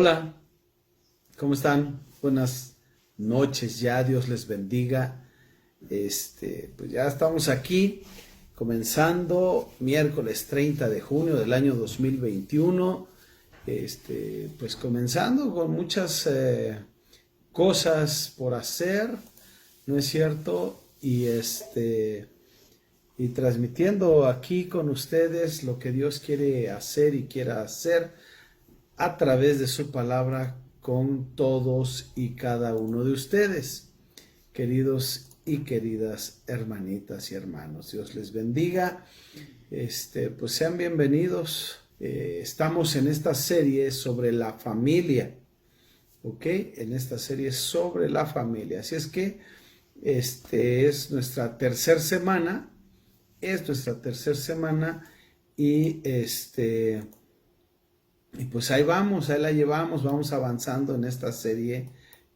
Hola, ¿cómo están? Buenas noches ya, Dios les bendiga. Pues ya estamos aquí comenzando miércoles 30 de junio del año 2021. Pues comenzando con muchas cosas por hacer, ¿no es cierto? Y transmitiendo aquí con ustedes lo que Dios quiere hacer y quiera hacer a través de su palabra con todos y cada uno de ustedes, queridos y queridas hermanitas y hermanos. Dios les bendiga. Pues sean bienvenidos. Estamos en esta serie sobre la familia, ¿ok? En esta serie sobre la familia. Así es que es nuestra tercera semana. Y pues ahí vamos, ahí la llevamos, vamos avanzando en esta serie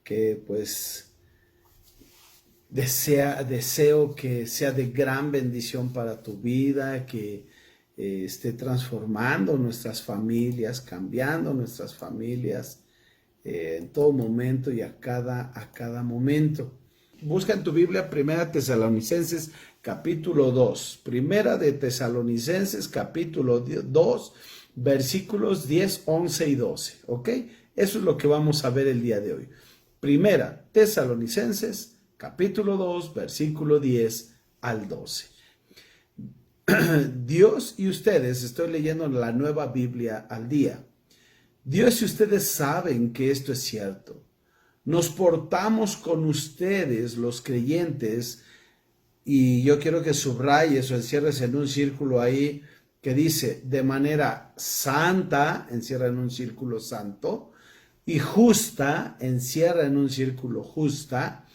que pues deseo que sea de gran bendición para tu vida, que esté transformando nuestras familias, cambiando nuestras familias en todo momento y a cada momento. Busca en tu Biblia Primera Tesalonicenses capítulo 2. Primera de Tesalonicenses capítulo 2. Versículos 10, 11 y 12, ¿ok? Eso es lo que vamos a ver el día de hoy. Primera Tesalonicenses, capítulo 2, versículo 10 al 12. Dios y ustedes, estoy leyendo la Nueva Biblia al día. Dios y ustedes saben que esto es cierto. Nos portamos con ustedes, los creyentes, y yo quiero que subrayes o encierres en un círculo ahí, que dice de manera santa, encierra en un círculo santo, y justa, encierra en un círculo justa,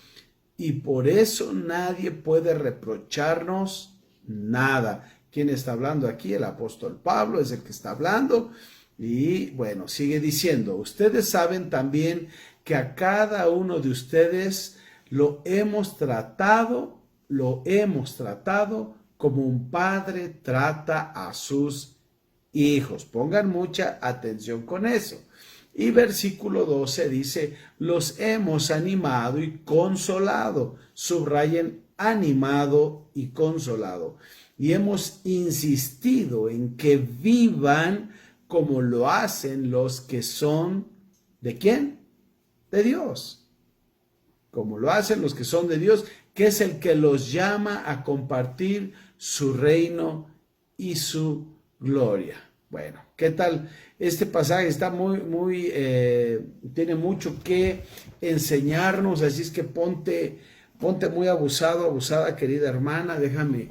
y por eso nadie puede reprocharnos nada. ¿Quién está hablando aquí? El apóstol Pablo es el que está hablando, y bueno, sigue diciendo, ustedes saben también que a cada uno de ustedes lo hemos tratado como un padre trata a sus hijos. Pongan mucha atención con eso. Y versículo 12 dice, los hemos animado y consolado. Subrayen animado y consolado. Y hemos insistido en que vivan como lo hacen los que son, ¿de quién? De Dios. Como lo hacen los que son de Dios, que es el que los llama a compartir su reino y su gloria. Bueno, ¿qué tal? Este pasaje está tiene mucho que enseñarnos, así es que ponte muy abusada, querida hermana. Déjame,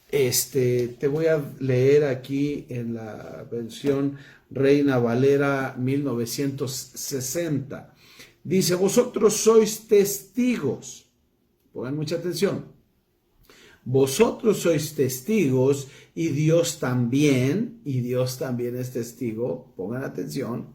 te voy a leer aquí en la versión Reina Valera 1960. Dice, vosotros sois testigos. Pongan mucha atención. Vosotros sois testigos y Dios también es testigo, pongan atención,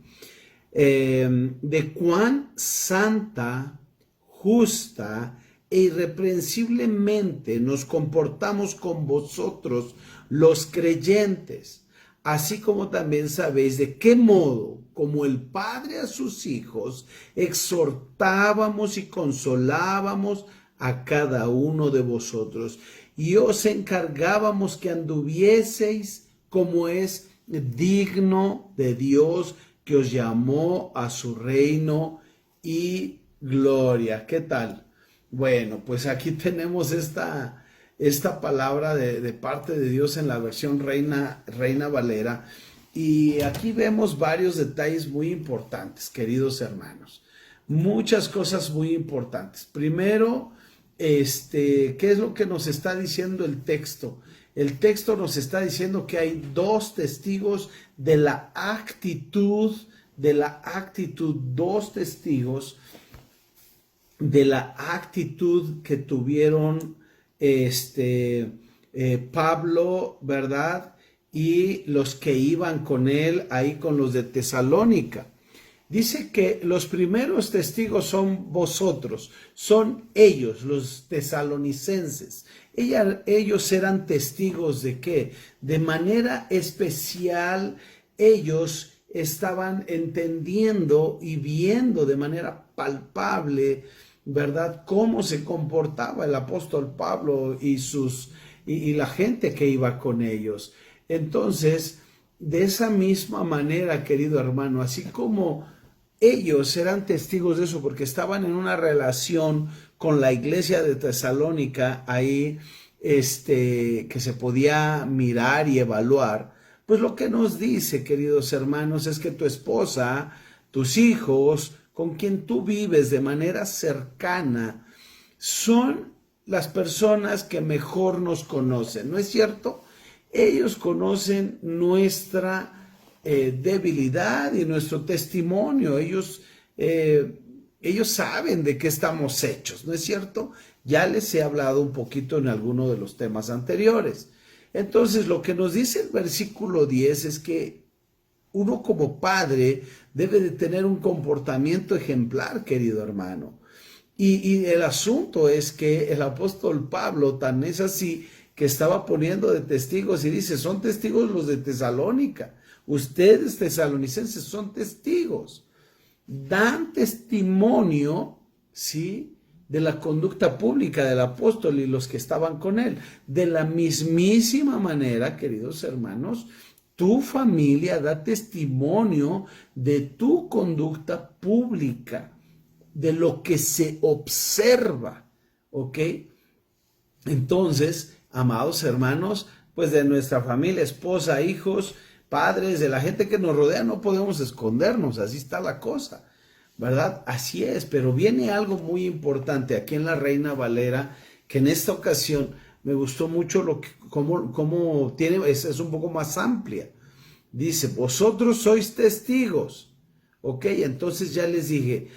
de cuán santa, justa e irreprensiblemente nos comportamos con vosotros los creyentes, así como también sabéis de qué modo, como el Padre a sus hijos, exhortábamos y consolábamos a cada uno de vosotros, y os encargábamos que anduvieseis como es digno de Dios que os llamó a su reino y gloria. ¿Qué tal? Bueno, pues aquí tenemos esta palabra de parte de Dios en la versión Reina Valera, y aquí vemos varios detalles muy importantes, queridos hermanos. Muchas cosas muy importantes. Primero, ¿qué es lo que nos está diciendo el texto? El texto nos está diciendo que hay dos testigos de la actitud, dos testigos de la actitud que tuvieron Pablo, ¿verdad? Y los que iban con él ahí con los de Tesalónica. Dice que los primeros testigos son vosotros, son ellos, los tesalonicenses. Ellos eran testigos de qué? De manera especial, ellos estaban entendiendo y viendo de manera palpable, ¿verdad?, cómo se comportaba el apóstol Pablo y la gente que iba con ellos. Entonces, de esa misma manera, querido hermano, así como ellos eran testigos de eso porque estaban en una relación con la iglesia de Tesalónica ahí, que se podía mirar y evaluar, pues lo que nos dice, queridos hermanos, es que tu esposa, tus hijos, con quien tú vives de manera cercana, son las personas que mejor nos conocen, ¿no es cierto? Ellos conocen nuestra debilidad y nuestro testimonio. Ellos saben de qué estamos hechos, ¿no es cierto? Ya les he hablado un poquito en alguno de los temas anteriores. Entonces, lo que nos dice el versículo 10 es que uno como padre debe de tener un comportamiento ejemplar, querido hermano. Y el asunto es que el apóstol Pablo tan es así que estaba poniendo de testigos y dice, son testigos los de Tesalónica. Ustedes, tesalonicenses, son testigos. Dan testimonio, ¿sí?, de la conducta pública del apóstol y los que estaban con él. De la mismísima manera, queridos hermanos, tu familia da testimonio de tu conducta pública, de lo que se observa, ¿ok? Entonces, amados hermanos, pues de nuestra familia, esposa, hijos, padres, de la gente que nos rodea, no podemos escondernos, así está la cosa, ¿verdad? Así es, pero viene algo muy importante aquí en la Reina Valera, que en esta ocasión me gustó mucho cómo tiene, es un poco más amplia. Dice, vosotros sois testigos, ¿ok? Entonces ya les dije,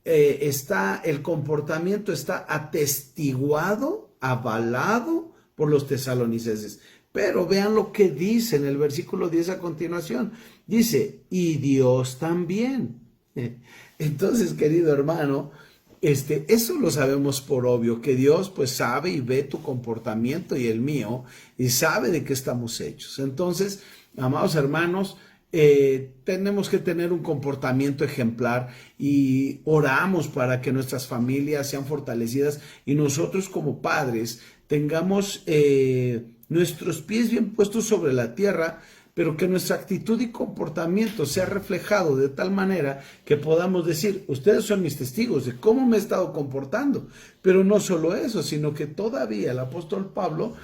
el comportamiento está atestiguado, avalado por los tesalonicenses. Pero vean lo que dice en el versículo 10 a continuación. Dice, y Dios también. Entonces, querido hermano, eso lo sabemos por obvio, que Dios pues sabe y ve tu comportamiento y el mío, y sabe de qué estamos hechos. Entonces, amados hermanos, tenemos que tener un comportamiento ejemplar y oramos para que nuestras familias sean fortalecidas y nosotros como padres tengamos nuestros pies bien puestos sobre la tierra, pero que nuestra actitud y comportamiento sea reflejado de tal manera que podamos decir, ustedes son mis testigos de cómo me he estado comportando. Pero no solo eso, sino que todavía el apóstol Pablo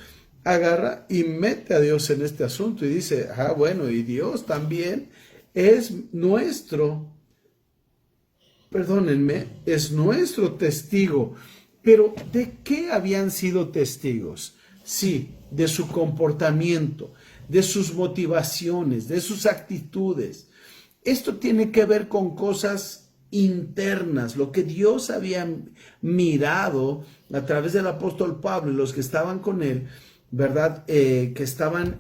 agarra y mete a Dios en este asunto y dice, bueno, y Dios también es nuestro, es nuestro testigo. Pero ¿de qué habían sido testigos? Sí, de su comportamiento, de sus motivaciones, de sus actitudes. Esto tiene que ver con cosas internas, lo que Dios había mirado a través del apóstol Pablo y los que estaban con él, ¿verdad? Que estaban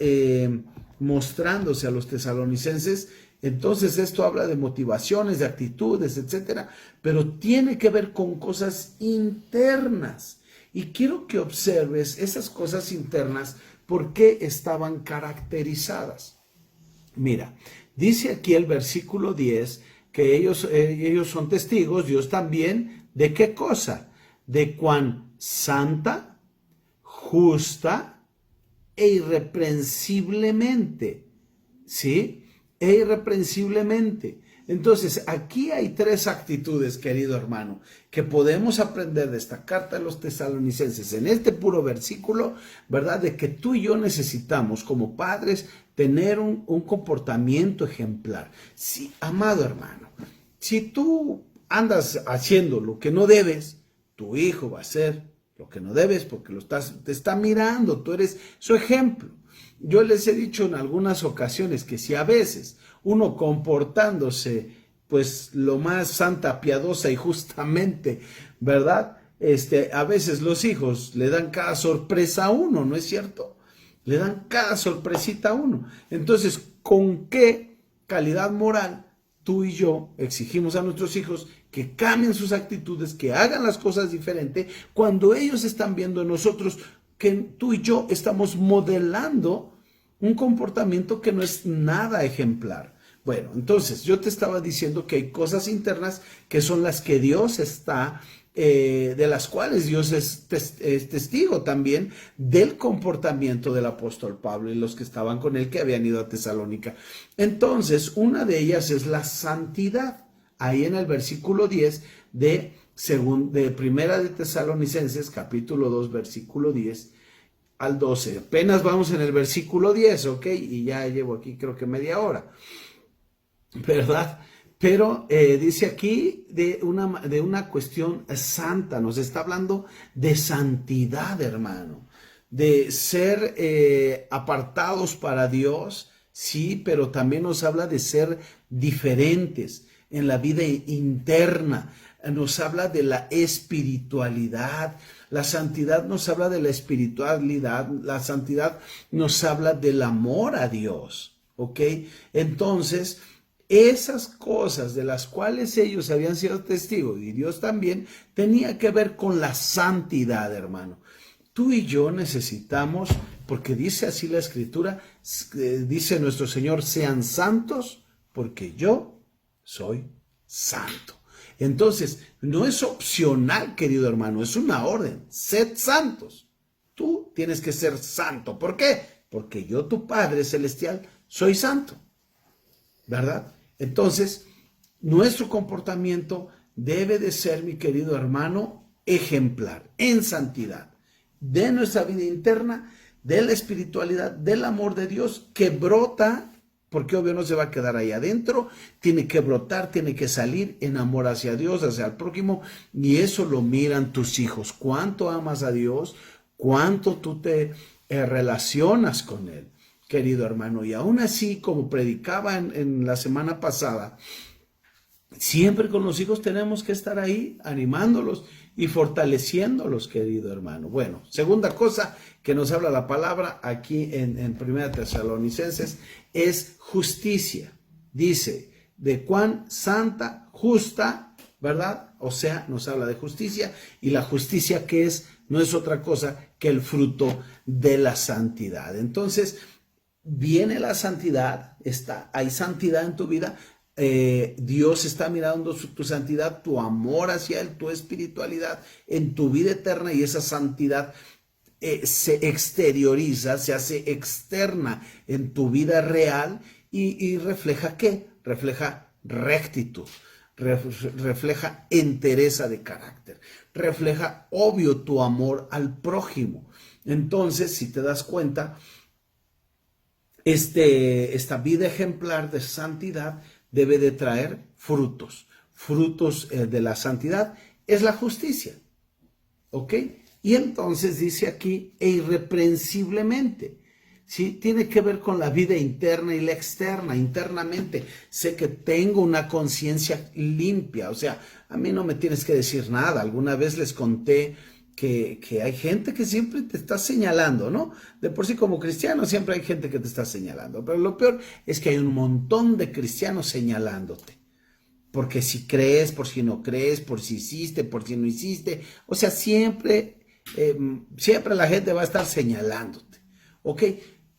mostrándose a los tesalonicenses. Entonces esto habla de motivaciones, de actitudes, etcétera, pero tiene que ver con cosas internas. Y quiero que observes esas cosas internas, por qué estaban caracterizadas. Mira, dice aquí el versículo 10 que ellos son testigos, Dios también, ¿de qué cosa? De cuán santa, justa e irreprensiblemente, ¿sí? E irreprensiblemente. Entonces, aquí hay tres actitudes, querido hermano, que podemos aprender de esta carta de los tesalonicenses en este puro versículo, ¿verdad? De que tú y yo necesitamos como padres tener un comportamiento ejemplar. Sí, amado hermano, si tú andas haciendo lo que no debes, tu hijo va a hacer lo que no debes porque te está mirando, tú eres su ejemplo. Yo les he dicho en algunas ocasiones que si a veces uno comportándose pues lo más santa, piadosa y justamente, ¿verdad? A veces los hijos le dan cada sorpresa a uno, ¿no es cierto? Le dan cada sorpresita a uno. Entonces, ¿con qué calidad moral tú y yo exigimos a nuestros hijos que cambien sus actitudes, que hagan las cosas diferente, cuando ellos están viendo en nosotros que tú y yo estamos modelando un comportamiento que no es nada ejemplar? Bueno, entonces yo te estaba diciendo que hay cosas internas que son las que Dios está, de las cuales Dios es testigo también del comportamiento del apóstol Pablo y los que estaban con él que habían ido a Tesalónica. Entonces, una de ellas es la santidad. Ahí en el versículo 10 de Primera de Tesalonicenses, capítulo 2, versículo 10 al 12. Apenas vamos en el versículo 10, ¿ok? Y ya llevo aquí creo que media hora, ¿verdad? Pero dice aquí de una cuestión santa, nos está hablando de santidad, hermano, de ser apartados para Dios, sí, pero también nos habla de ser diferentes en la vida interna, nos habla de la espiritualidad. La santidad nos habla de la espiritualidad, la santidad nos habla del amor a Dios, ¿ok? Entonces, esas cosas de las cuales ellos habían sido testigos y Dios también, tenía que ver con la santidad, hermano. Tú y yo necesitamos, porque dice así la Escritura, dice nuestro Señor, sean santos porque yo soy santo. Entonces, no es opcional, querido hermano, es una orden. Sed santos. Tú tienes que ser santo. ¿Por qué? Porque yo, tu Padre Celestial, soy santo. ¿Verdad? Entonces, nuestro comportamiento debe de ser, mi querido hermano, ejemplar, en santidad, de nuestra vida interna, de la espiritualidad, del amor de Dios que brota, porque obvio no se va a quedar ahí adentro, tiene que brotar, tiene que salir en amor hacia Dios, hacia el prójimo, y eso lo miran tus hijos. ¿Cuánto amas a Dios? ¿Cuánto tú te relacionas con Él, querido hermano? Y aún así, como predicaba en la semana pasada, siempre con los hijos tenemos que estar ahí animándolos y fortaleciéndolos, querido hermano. Bueno, segunda cosa que nos habla la palabra aquí en Primera Tesalonicenses es justicia. Dice, de cuán santa, justa, ¿verdad? O sea, nos habla de justicia, y la justicia que es, no es otra cosa que el fruto de la santidad. Entonces, viene la santidad, hay santidad en tu vida. Dios está mirando tu santidad, tu amor hacia Él, tu espiritualidad en tu vida eterna, y esa santidad se exterioriza, se hace externa en tu vida real y refleja ¿qué? Refleja rectitud, refleja entereza de carácter, refleja obvio tu amor al prójimo. Entonces, si te das cuenta, esta vida ejemplar de santidad debe de traer frutos. Frutos de la santidad es la justicia. ¿Ok? Y entonces dice aquí, e irreprensiblemente. ¿Sí? Tiene que ver con la vida interna y la externa. Internamente, sé que tengo una conciencia limpia. O sea, a mí no me tienes que decir nada. Alguna vez les conté que hay gente que siempre te está señalando, ¿no? De por sí, como cristiano siempre hay gente que te está señalando, pero lo peor es que hay un montón de cristianos señalándote, porque si crees, por si no crees, por si hiciste, por si no hiciste, o sea, siempre la gente va a estar señalándote, ¿ok?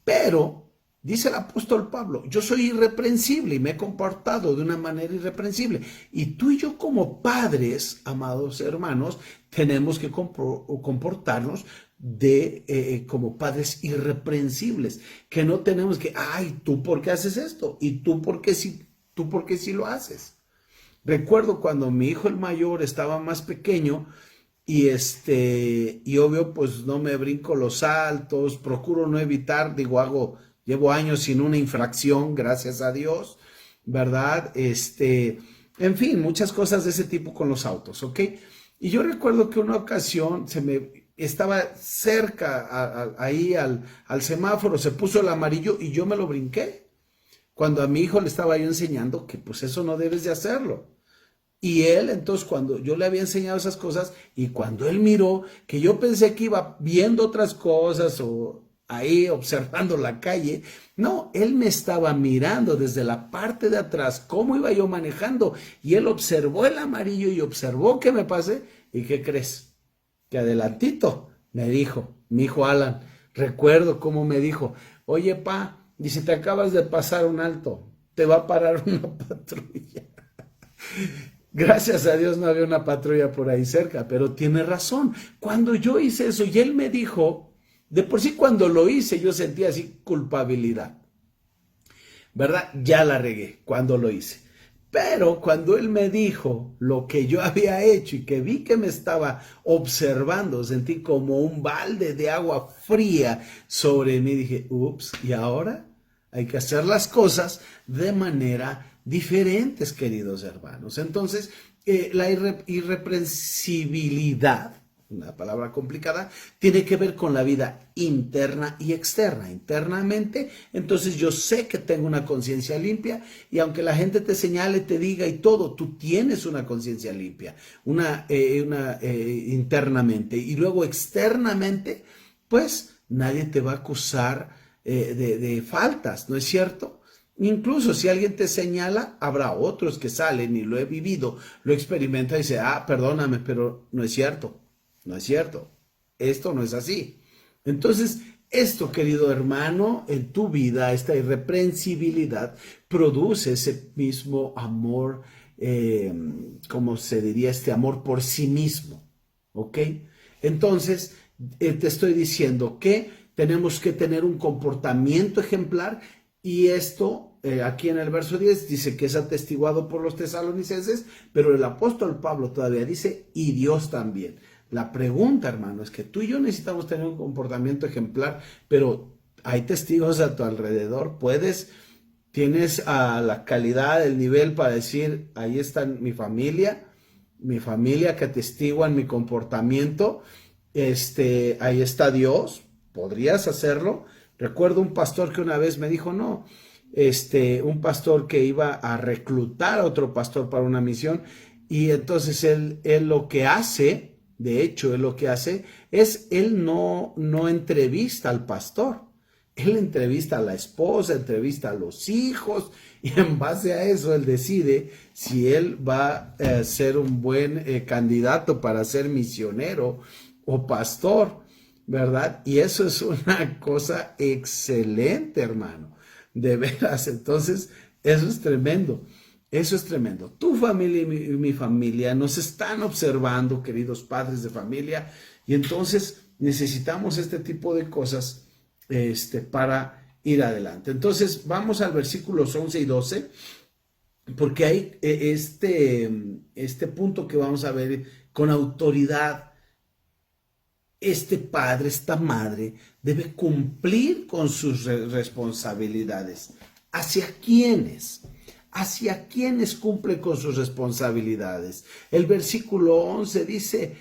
Pero dice el apóstol Pablo, yo soy irreprensible y me he comportado de una manera irreprensible. Y tú y yo como padres, amados hermanos, tenemos que comportarnos como padres irreprensibles. Que no tenemos que, ay, ¿tú por qué haces esto? ¿Y tú por qué sí lo haces? Recuerdo cuando mi hijo el mayor estaba más pequeño, y obvio, pues no me brinco los saltos, procuro no evitar, llevo años sin una infracción, gracias a Dios, ¿verdad? En fin, muchas cosas de ese tipo con los autos, ¿ok? Y yo recuerdo que una ocasión estaba cerca ahí al semáforo, se puso el amarillo y yo me lo brinqué. Cuando a mi hijo le estaba yo enseñando que pues eso no debes de hacerlo. Y él, entonces, cuando yo le había enseñado esas cosas, y cuando él miró, que yo pensé que iba viendo otras cosas o ahí observando la calle, no, él me estaba mirando desde la parte de atrás, cómo iba yo manejando, y él observó el amarillo y observó que me pasé, ¿y qué crees? Que adelantito me dijo, mi hijo Alan, recuerdo cómo me dijo, oye pa, dice, te acabas de pasar un alto. te va a parar una patrulla. Gracias a Dios no había una patrulla por ahí cerca, pero tiene razón. Cuando yo hice eso y él me dijo, de por sí cuando lo hice yo sentía así culpabilidad, ¿verdad? Ya la regué cuando lo hice. Pero cuando él me dijo lo que yo había hecho y que vi que me estaba observando, sentí como un balde de agua fría sobre mí. Dije, ups, ¿y ahora? Hay que hacer las cosas de manera diferentes, queridos hermanos. Entonces, la irreprensibilidad, una palabra complicada, tiene que ver con la vida interna y externa. Internamente, entonces yo sé que tengo una conciencia limpia y aunque la gente te señale, te diga y todo, tú tienes una conciencia limpia, internamente. Y luego externamente, pues nadie te va a acusar de faltas, ¿no es cierto? Incluso si alguien te señala, habrá otros que salen y lo he vivido, lo experimenta y dice, perdóname, pero no es cierto. No es cierto. Esto no es así. Entonces, esto, querido hermano, en tu vida, esta irreprensibilidad, produce ese mismo amor, ¿cómo se diría? Este amor por sí mismo. ¿Ok? Entonces, te estoy diciendo que tenemos que tener un comportamiento ejemplar y esto, aquí en el verso 10, dice que es atestiguado por los tesalonicenses, pero el apóstol Pablo todavía dice, y Dios también. La pregunta, hermano, es que tú y yo necesitamos tener un comportamiento ejemplar, pero hay testigos a tu alrededor. Tienes la calidad, el nivel para decir, ahí está mi familia que atestiguan mi comportamiento. Ahí está Dios. ¿Podrías hacerlo? Recuerdo un pastor que una vez me dijo, no, un pastor que iba a reclutar a otro pastor para una misión, y entonces él lo que hace, de hecho, él lo que hace es, él no entrevista al pastor, él entrevista a la esposa, entrevista a los hijos, y en base a eso él decide si él va a ser un buen candidato para ser misionero o pastor, ¿verdad? Y eso es una cosa excelente, hermano, de veras. Entonces, eso es tremendo. Eso es tremendo. Tu familia y mi familia nos están observando, queridos padres de familia, y entonces necesitamos este tipo de cosas para ir adelante. Entonces, vamos al versículos 11 y 12, porque hay este punto que vamos a ver con autoridad. Este padre, esta madre, debe cumplir con sus responsabilidades. ¿Hacia quiénes? ¿Hacia quiénes cumple con sus responsabilidades? El versículo 11 dice,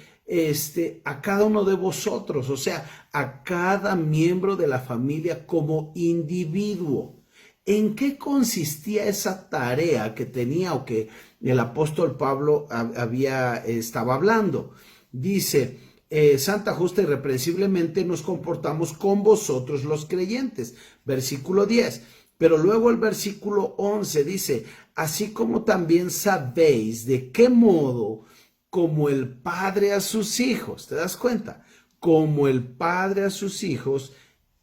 a cada uno de vosotros, o sea, a cada miembro de la familia como individuo. ¿En qué consistía esa tarea que tenía o que el apóstol Pablo estaba hablando? Dice, santa, justa y irreprensiblemente nos comportamos con vosotros los creyentes. Versículo 10. Pero luego el versículo 11 dice, así como también sabéis de qué modo, como el Padre a sus hijos, ¿te das cuenta? Como el Padre a sus hijos,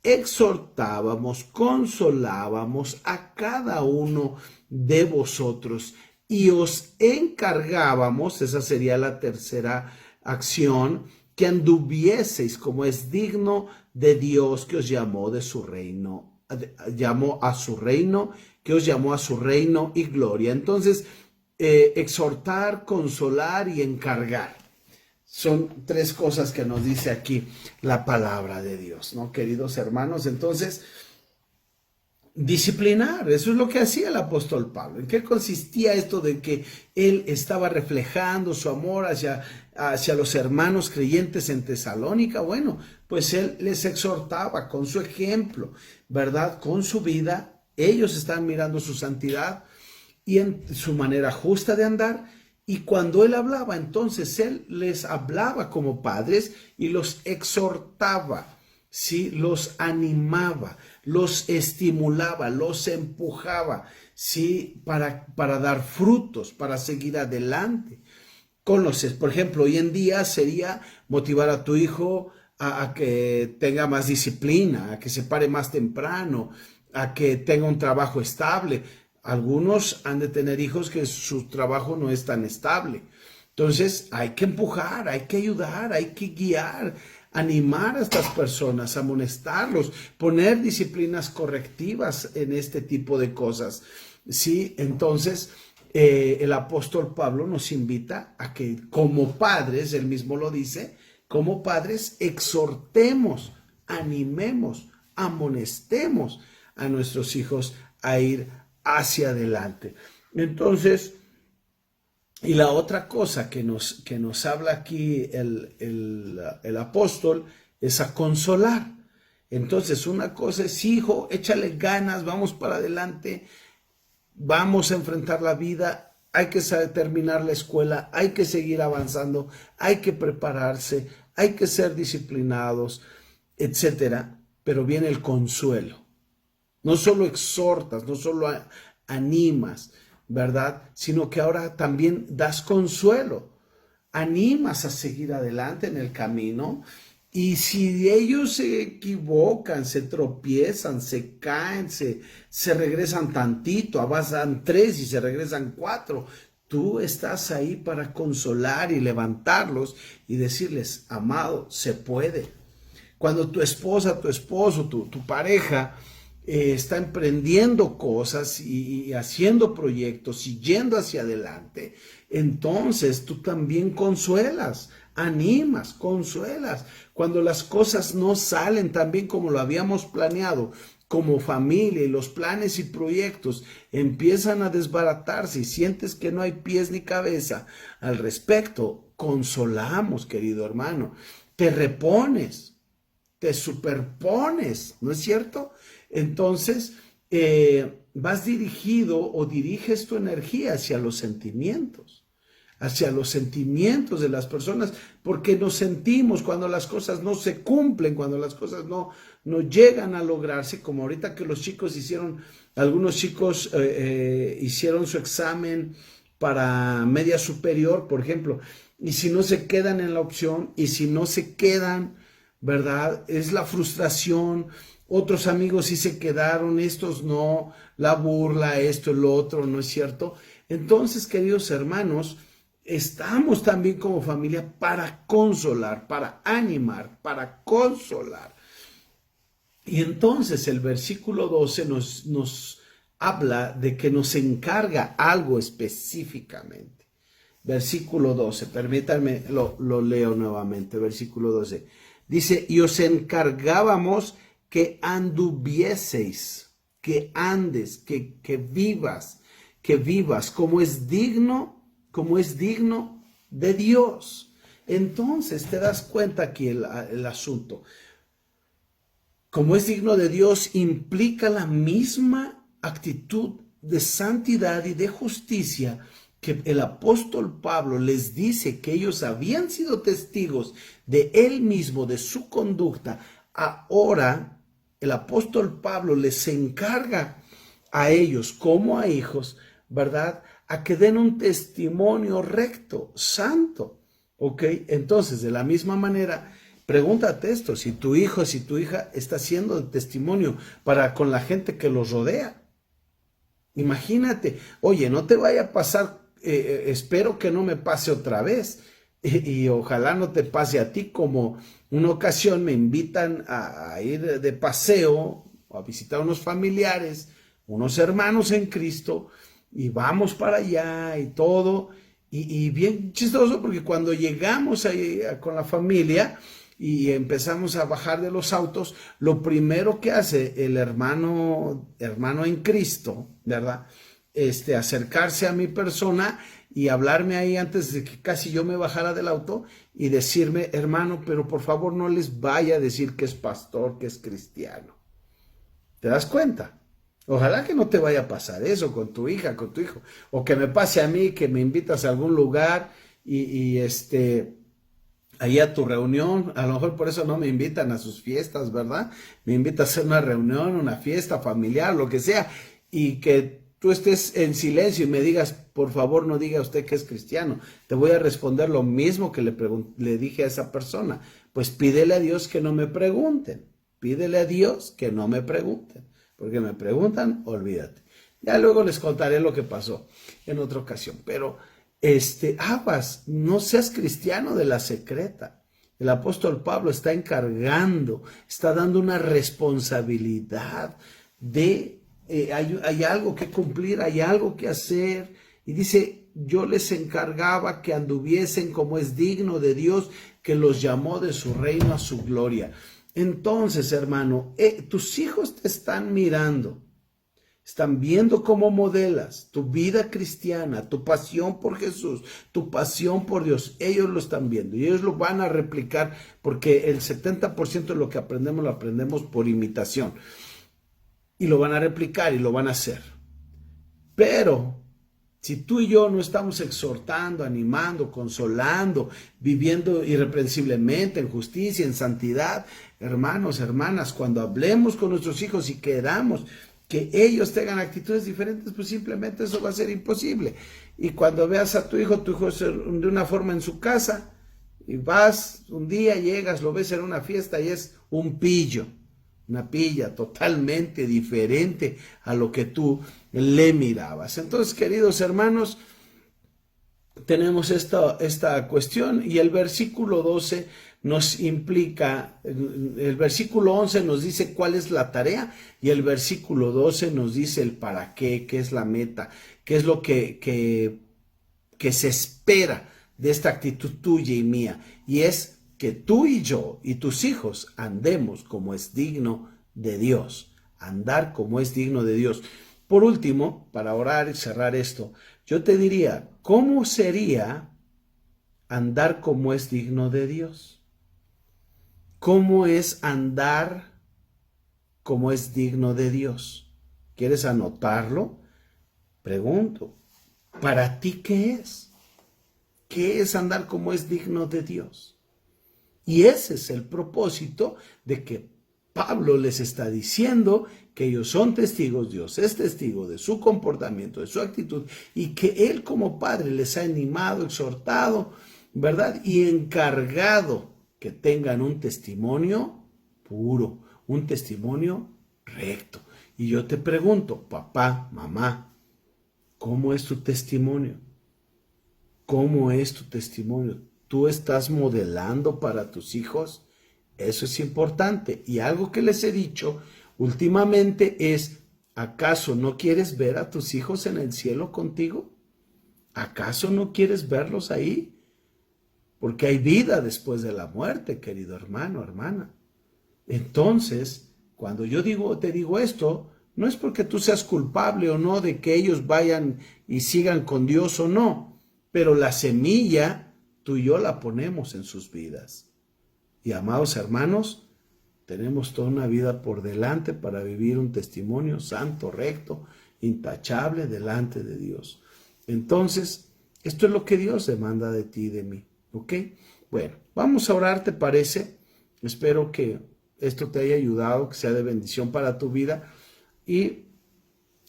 exhortábamos, consolábamos a cada uno de vosotros y os encargábamos, esa sería la tercera acción, que anduvieseis como es digno de Dios que os llamó de su reino, que os llamó a su reino y gloria. Entonces, exhortar, consolar y encargar. Son tres cosas que nos dice aquí la palabra de Dios, ¿no, queridos hermanos? Entonces, disciplinar, eso es lo que hacía el apóstol Pablo. ¿En qué consistía esto de que él estaba reflejando su amor hacia los hermanos creyentes en Tesalónica? Bueno, pues él les exhortaba con su ejemplo, ¿verdad? Con su vida. Ellos estaban mirando su santidad y en su manera justa de andar. Y cuando él hablaba, entonces él les hablaba como padres y los exhortaba, ¿sí? Los animaba, los estimulaba, los empujaba, ¿sí? Para dar frutos, para seguir adelante. Por ejemplo, hoy en día sería motivar a tu hijo a que tenga más disciplina, a que se pare más temprano, a que tenga un trabajo estable. Algunos han de tener hijos que su trabajo no es tan estable. Entonces hay que empujar, hay que ayudar, hay que guiar, animar a estas personas, amonestarlos, poner disciplinas correctivas en este tipo de cosas. Sí, entonces el apóstol Pablo nos invita a que como padres, él mismo lo dice, como padres exhortemos, animemos, amonestemos a nuestros hijos a ir hacia adelante. Entonces, y la otra cosa que nos habla aquí el apóstol es a consolar. Entonces, una cosa es, hijo, échale ganas, vamos para adelante, vamos a enfrentar la vida, hay que terminar la escuela, hay que seguir avanzando, hay que prepararse, hay que ser disciplinados, etcétera. Pero viene el consuelo. No solo exhortas, no solo animas, ¿verdad? Sino que ahora también das consuelo, animas a seguir adelante en el camino. Y si ellos se equivocan, se tropiezan, se caen, se regresan tantito, avanzan 3 y se regresan 4, tú estás ahí para consolar y levantarlos y decirles, amado, se puede. Cuando tu esposa, tu esposo, tu pareja está emprendiendo cosas y haciendo proyectos y yendo hacia adelante, entonces tú también consuelas, animas, consuelas. Cuando las cosas no salen tan bien como lo habíamos planeado, como familia, y los planes y proyectos empiezan a desbaratarse y sientes que no hay pies ni cabeza al respecto, consolamos, querido hermano, te repones, te superpones, ¿no es cierto? Entonces, vas dirigido o diriges tu energía hacia los sentimientos de las personas, porque nos sentimos cuando las cosas no se cumplen, cuando las cosas no llegan a lograrse, como ahorita que algunos chicos hicieron su examen para media superior, por ejemplo, y si no se quedan en la opción, y si no se quedan, ¿verdad? Es la frustración. Otros amigos sí se quedaron, estos no, la burla, esto, lo otro, ¿no es cierto? Entonces, queridos hermanos, estamos también como familia para consolar, para animar, para consolar. Y entonces el versículo 12 nos habla de que nos encarga algo específicamente. Versículo 12, permítanme, lo leo nuevamente, versículo 12. Dice, y os encargábamos que anduvieseis, que andes, que vivas como es digno de Dios. Entonces te das cuenta aquí el asunto. Como es digno de Dios implica la misma actitud de santidad y de justicia que el apóstol Pablo les dice que ellos habían sido testigos de él mismo, de su conducta. Ahora el apóstol Pablo les encarga a ellos como a hijos, ¿verdad?, a que den un testimonio recto, santo. ¿Ok? Entonces, de la misma manera, pregúntate esto, si tu hijo, si tu hija está siendo de testimonio con la gente que los rodea. Imagínate, oye, no te vaya a pasar, espero que no me pase otra vez, y ojalá no te pase a ti, como una ocasión me invitan a ir de paseo, o a visitar unos familiares, unos hermanos en Cristo, y vamos para allá y todo, y bien chistoso, porque cuando llegamos ahí con la familia y empezamos a bajar de los autos, lo primero que hace el hermano en Cristo, ¿verdad?, acercarse a mi persona y hablarme ahí antes de que casi yo me bajara del auto y decirme, hermano, pero por favor no les vaya a decir que es pastor, que es cristiano. ¿Te das cuenta? Ojalá que no te vaya a pasar eso con tu hija, con tu hijo, o que me pase a mí, que me invitas a algún lugar y ahí a tu reunión, a lo mejor por eso no me invitan a sus fiestas, ¿verdad? Me invitas a hacer una reunión, una fiesta familiar, lo que sea, y que tú estés en silencio y me digas, por favor no diga usted que es cristiano. Te voy a responder lo mismo que le dije a esa persona. Pues pídele a Dios que no me pregunten. Pídele a Dios que no me pregunten. Porque me preguntan, olvídate. Ya luego les contaré lo que pasó en otra ocasión. Pero, aguas, no seas cristiano de la secreta. El apóstol Pablo está encargando, está dando una responsabilidad de, hay algo que cumplir, hay algo que hacer. Y dice, yo les encargaba que anduviesen como es digno de Dios, que los llamó de su reino a su gloria. Entonces, hermano, tus hijos te están mirando. Están viendo cómo modelas tu vida cristiana, tu pasión por Jesús, tu pasión por Dios. Ellos lo están viendo y ellos lo van a replicar porque el 70% de lo que aprendemos lo aprendemos por imitación. Y lo van a replicar y lo van a hacer. Pero si tú y yo no estamos exhortando, animando, consolando, viviendo irreprensiblemente en justicia, en santidad, hermanos, hermanas, cuando hablemos con nuestros hijos y queramos que ellos tengan actitudes diferentes, pues simplemente eso va a ser imposible. Y cuando veas a tu hijo es de una forma en su casa, y vas un día, llegas, lo ves en una fiesta y es un pillo, una pilla totalmente diferente a lo que tú le mirabas. Entonces, queridos hermanos, tenemos esta cuestión y el versículo 12 nos implica, el versículo 11 nos dice cuál es la tarea y el versículo 12 nos dice el para qué es la meta, qué es lo que se espera de esta actitud tuya y mía, y es que tú y yo y tus hijos andemos como es digno de Dios, andar como es digno de Dios. Por último, para orar y cerrar esto, yo te diría, ¿cómo sería andar como es digno de Dios? ¿Cómo es andar como es digno de Dios? ¿Quieres anotarlo? Pregunto, ¿para ti qué es? ¿Qué es andar como es digno de Dios? Y ese es el propósito de que Pablo les está diciendo que ellos son testigos, Dios es testigo de su comportamiento, de su actitud, y que Él como Padre les ha animado, exhortado, ¿verdad? Y encargado que tengan un testimonio puro, un testimonio recto. Y yo te pregunto, papá, mamá, ¿cómo es tu testimonio? ¿Cómo es tu testimonio? ¿Tú estás modelando para tus hijos? Eso es importante. Y algo que les he dicho últimamente es, ¿acaso no quieres ver a tus hijos en el cielo contigo? ¿Acaso no quieres verlos ahí? Porque hay vida después de la muerte, querido hermano, hermana. Entonces, cuando yo te digo esto, no es porque tú seas culpable o no de que ellos vayan y sigan con Dios o no, pero la semilla tú y yo la ponemos en sus vidas. Y amados hermanos, tenemos toda una vida por delante para vivir un testimonio santo, recto, intachable delante de Dios. Entonces, esto es lo que Dios demanda de ti y de mí. ¿Ok? Bueno, vamos a orar, ¿te parece? Espero que esto te haya ayudado, que sea de bendición para tu vida. Y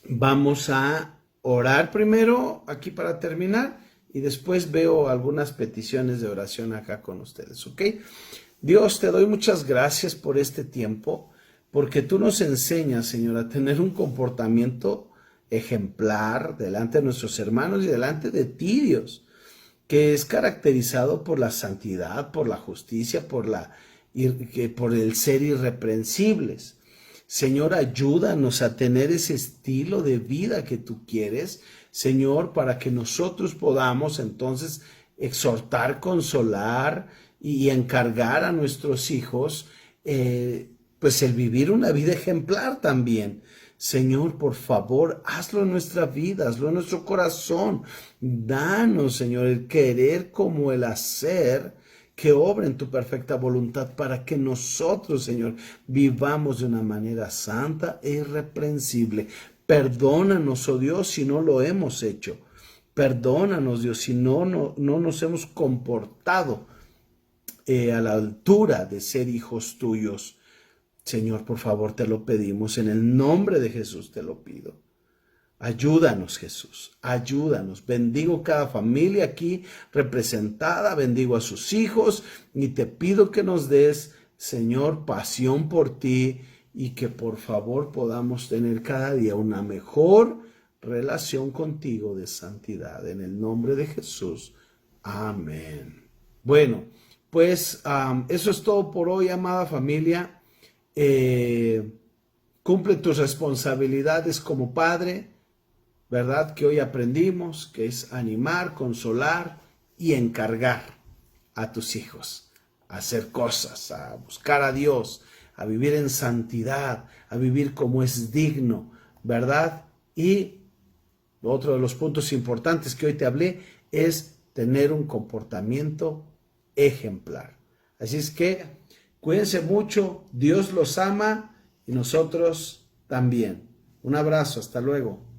vamos a orar primero aquí para terminar y después veo algunas peticiones de oración acá con ustedes. ¿Ok? Dios, te doy muchas gracias por este tiempo, porque tú nos enseñas, Señor, a tener un comportamiento ejemplar delante de nuestros hermanos y delante de ti, Dios, que es caracterizado por la santidad, por la justicia, por el ser irreprensibles. Señor, ayúdanos a tener ese estilo de vida que tú quieres, Señor, para que nosotros podamos entonces exhortar, consolar y encargar a nuestros hijos, pues el vivir una vida ejemplar también. Señor, por favor, hazlo en nuestra vida, hazlo en nuestro corazón. Danos, Señor, el querer como el hacer, que obra en tu perfecta voluntad para que nosotros, Señor, vivamos de una manera santa e irreprensible. Perdónanos, oh Dios, si no lo hemos hecho. Perdónanos, Dios, si no nos hemos comportado a la altura de ser hijos tuyos. Señor, por favor, te lo pedimos. En el nombre de Jesús te lo pido. Ayúdanos, Jesús, ayúdanos. Bendigo cada familia aquí representada, bendigo a sus hijos y te pido que nos des, Señor, pasión por ti y que por favor podamos tener cada día una mejor relación contigo de santidad. En el nombre de Jesús. Amén. Bueno, pues eso es todo por hoy, amada familia. Cumple tus responsabilidades como padre, ¿verdad? Que hoy aprendimos, que es animar, consolar y encargar a tus hijos a hacer cosas, a buscar a Dios, a vivir en santidad, a vivir como es digno, ¿verdad? Y otro de los puntos importantes que hoy te hablé es tener un comportamiento ejemplar. Así es que cuídense mucho, Dios los ama y nosotros también. Un abrazo, hasta luego.